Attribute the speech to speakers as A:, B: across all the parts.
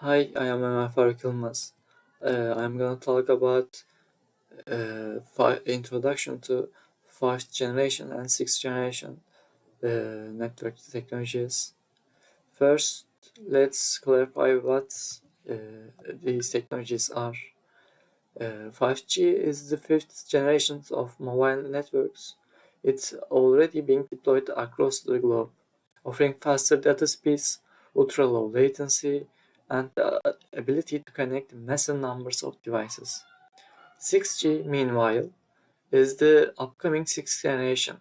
A: Hi, I am Ömer Faruk Yılmaz. I'm gonna talk about introduction to 5th generation and 6th generation network technologies. First, let's clarify what these technologies are. 5G is the 5th generation of mobile networks. It's already being deployed across the globe, offering faster data speeds, ultra-low latency, and the ability to connect massive numbers of devices. 6G, meanwhile, is the upcoming 6th generation.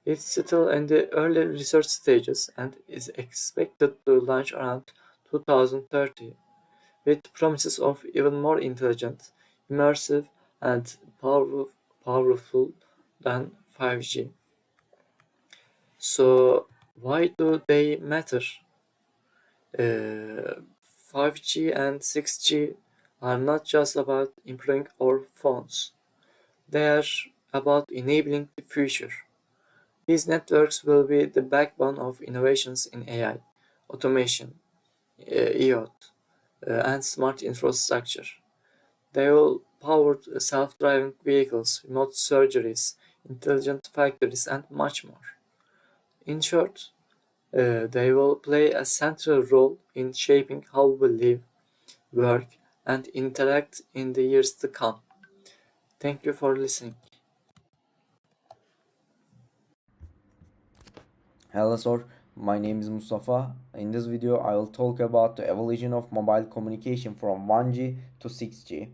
A: It's still in the early research stages and is expected to launch around 2030, with promises of even more intelligent, immersive, and powerful than 5G. So, why do they matter? 5G and 6G are not just about improving our phones, they are about enabling the future. These networks will be the backbone of innovations in AI, automation, IoT, and smart infrastructure. They will power self-driving vehicles, remote surgeries, intelligent factories, and much more. In short, they will play a central role in shaping how we live, work, and interact in the years to come. Thank you for listening.
B: Hello sir, my name is Mustafa. In this video I will talk about the evolution of mobile communication from 1G to 6G.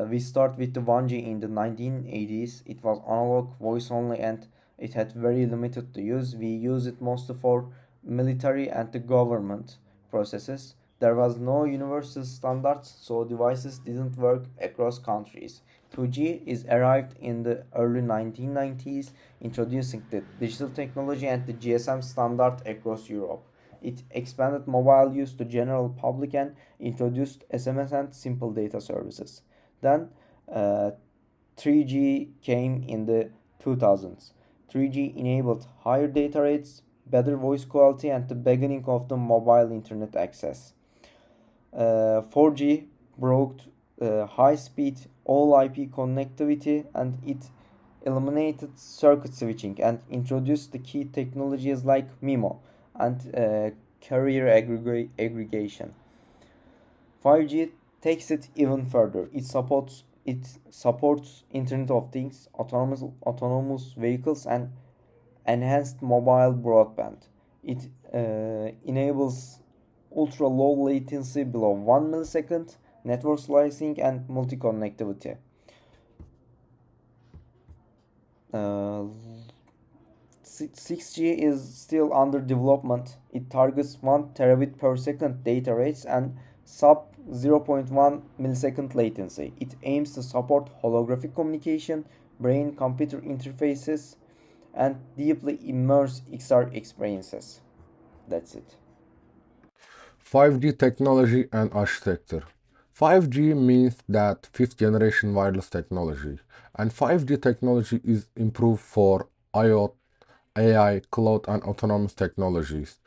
B: We start with the 1G in the 1980s. It was analog, voice only, and it had very limited use. We use it mostly for military and the government processes. There was no universal standards, so devices didn't work across countries. 2G is arrived in the early 1990s, introducing the digital technology and the GSM standard across Europe. It expanded mobile use to general public and introduced SMS and simple data services. Then 3G came in the 2000s. 3G enabled higher data rates, better voice quality, and the beginning of the mobile internet access. 4G brought high speed all IP connectivity, and it eliminated circuit switching and introduced the key technologies like MIMO and carrier aggregation. 5G takes it even further. It supports Internet of Things, autonomous vehicles, and enhanced mobile broadband. It enables ultra low latency below 1 millisecond, network slicing, and multi connectivity. Uh, 6G is still under development. It targets 1 terabit per second data rates and sub 0.1 millisecond latency. It aims to support holographic communication, brain computer interfaces, and deeply immerse XR experiences. That's it.
C: 5G technology and architecture. 5G means that fifth generation wireless technology, and 5G technology is improved for IoT, AI, cloud, and autonomous technologies.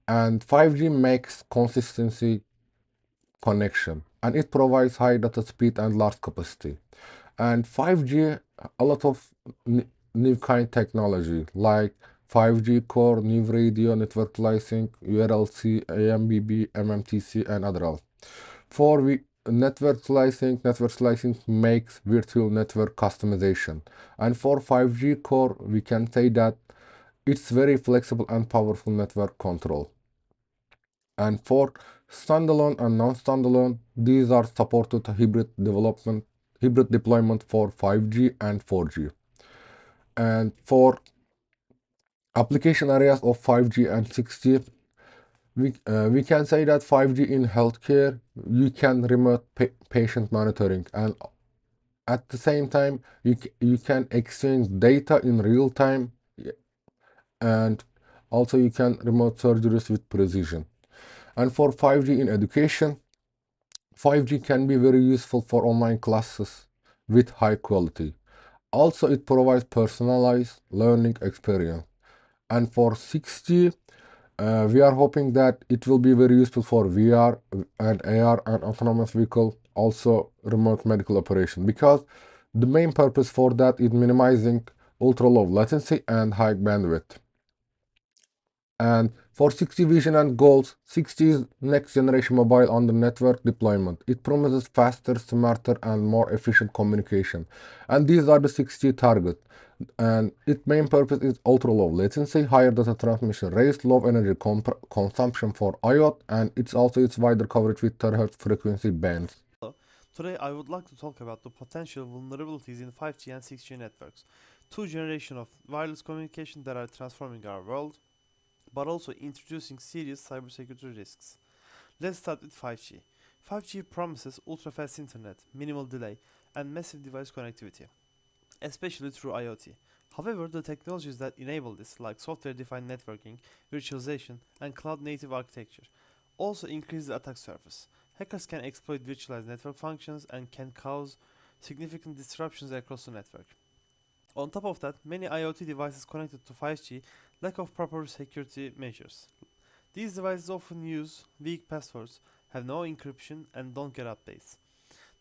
C: And 5G makes consistency connection, and it provides high data speed and large capacity. And 5G, a lot of new kind technology like 5G core, new radio, network slicing, URLC, AMBB, MMTC, and others. For network slicing makes virtual network customization. And for 5G core, we can say that it's very flexible and powerful network control. And for standalone and non-standalone, these are supported hybrid deployment for 5G and 4G. And for application areas of 5G and 6G, we can say that 5G in healthcare, you can remote patient monitoring, and at the same time, you can exchange data in real time, and also you can remote surgeries with precision. And for 5G in education, 5G can be very useful for online classes with high quality. Also, it provides personalized learning experience. And for 6G, We are hoping that it will be very useful for VR and AR and autonomous vehicle, also remote medical operation, because the main purpose for that is minimizing ultra low latency and high bandwidth. And for 6G vision and goals, 6G is next generation mobile on the network deployment. It promises faster, smarter, and more efficient communication. And these are the 6G targets. And its main purpose is ultra low latency, higher data transmission rates, low energy consumption for IoT, and it's also its wider coverage with terahertz frequency bands.
D: Today I would like to talk about the potential vulnerabilities in 5G and 6G networks, two generations of wireless communication that are transforming our world, but also introducing serious cybersecurity risks. Let's start with 5G. 5G promises ultra-fast internet, minimal delay, and massive device connectivity, especially through IoT. However, the technologies that enable this, like software-defined networking, virtualization, and cloud-native architecture, also increase the attack surface. Hackers can exploit virtualized network functions and can cause significant disruptions across the network. On top of that, many IoT devices connected to 5G lack of proper security measures. These devices often use weak passwords, have no encryption, and don't get updates.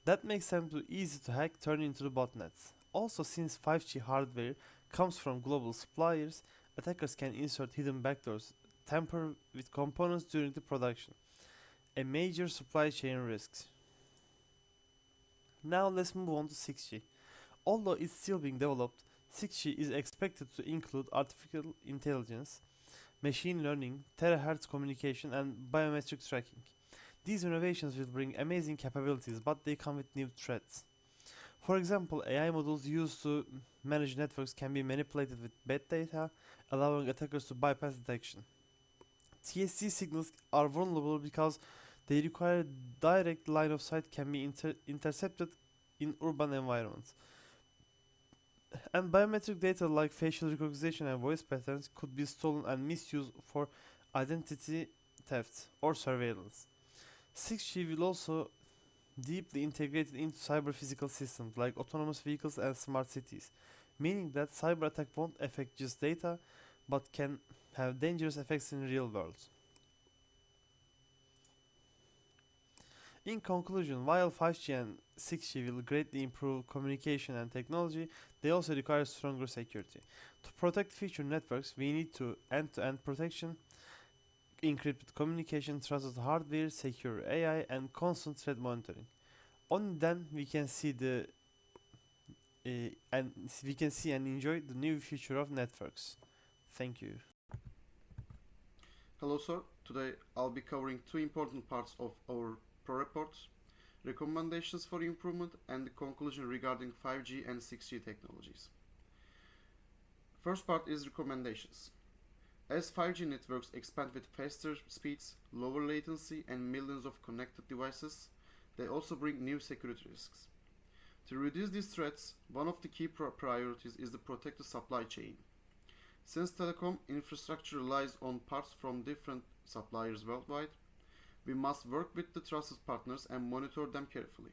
D: That makes them too easy to hack, turning into the botnets. Also, since 5G hardware comes from global suppliers, attackers can insert hidden backdoors, tamper with components during the production, a major supply chain risk. Now let's move on to 6G. Although it's still being developed, 6G is expected to include artificial intelligence, machine learning, terahertz communication, and biometric tracking. These innovations will bring amazing capabilities, but they come with new threats. For example, AI models used to manage networks can be manipulated with bad data, allowing attackers to bypass detection. TSC signals are vulnerable because they require direct line of sight can be intercepted in urban environments. And biometric data like facial recognition and voice patterns could be stolen and misused for identity theft or surveillance. 6G will also deeply integrated into cyber physical systems like autonomous vehicles and smart cities, meaning that cyber attack won't affect just data but can have dangerous effects in real world. In conclusion, while 5G and 6G will greatly improve communication and technology, they also require stronger security. To protect future networks, we need to end-to-end protection, encrypted communication, trusted hardware, secure AI, and constant threat monitoring. Only then we can see and enjoy the new future of networks. Thank you.
E: Hello sir, today I'll be covering two important parts of our pro reports, recommendations for improvement and the conclusion regarding 5G and 6G technologies. First part is recommendations. As 5G networks expand with faster speeds, lower latency and millions of connected devices, they also bring new security risks. To reduce these threats, one of the key priorities is to protect the supply chain. Since telecom infrastructure relies on parts from different suppliers worldwide, we must work with the trusted partners and monitor them carefully.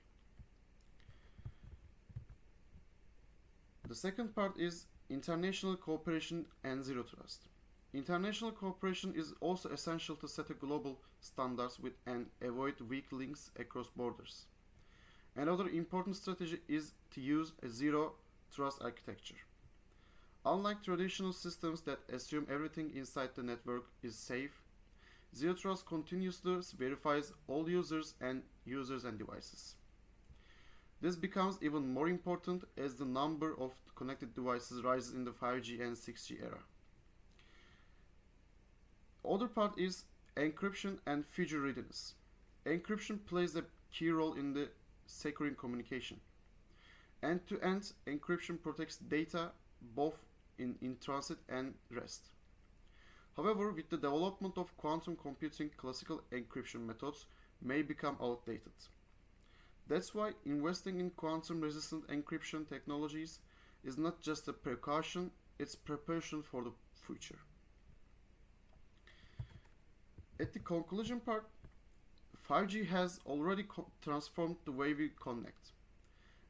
E: The second part is international cooperation and zero trust. International cooperation is also essential to set a global standards with and avoid weak links across borders. Another important strategy is to use a zero trust architecture. Unlike traditional systems that assume everything inside the network is safe, Zero Trust continuously verifies all users and devices. This becomes even more important as the number of connected devices rises in the 5G and 6G era. The other part is encryption and future readiness. Encryption plays a key role in the securing communication. End-to-end encryption protects data both in transit and rest. However, with the development of quantum computing, classical encryption methods may become outdated. That's why investing in quantum-resistant encryption technologies is not just a precaution, it's preparation for the future. At the conclusion part, 5G has already transformed the way we connect.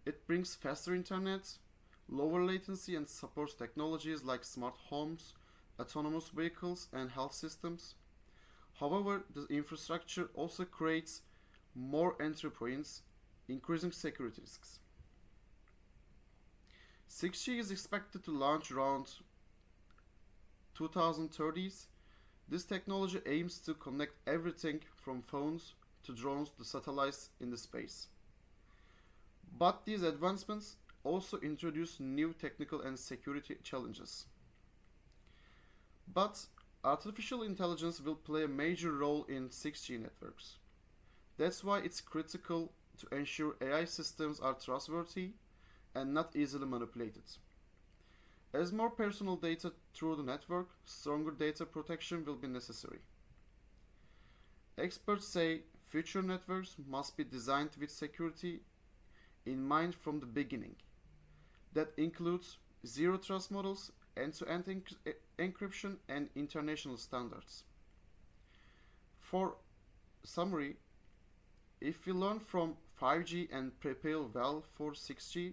E: It brings faster internet, lower latency, and supports technologies like smart homes, autonomous vehicles, and health systems. However, the infrastructure also creates more entry points, increasing security risks. 6G is expected to launch around 2030s. This technology aims to connect everything from phones to drones to satellites in the space. But these advancements also introduce new technical and security challenges. But artificial intelligence will play a major role in 6G networks. That's why it's critical to ensure AI systems are trustworthy and not easily manipulated. As more personal data through the network, stronger data protection will be necessary. Experts say future networks must be designed with security in mind from the beginning. That includes zero trust models, end-to-end encryption, and international standards. For summary, if we learn from 5G and prepare well for 6G,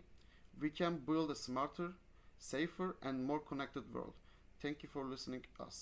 E: we can build a smarter, safer, and more connected world. Thank you for listening to us.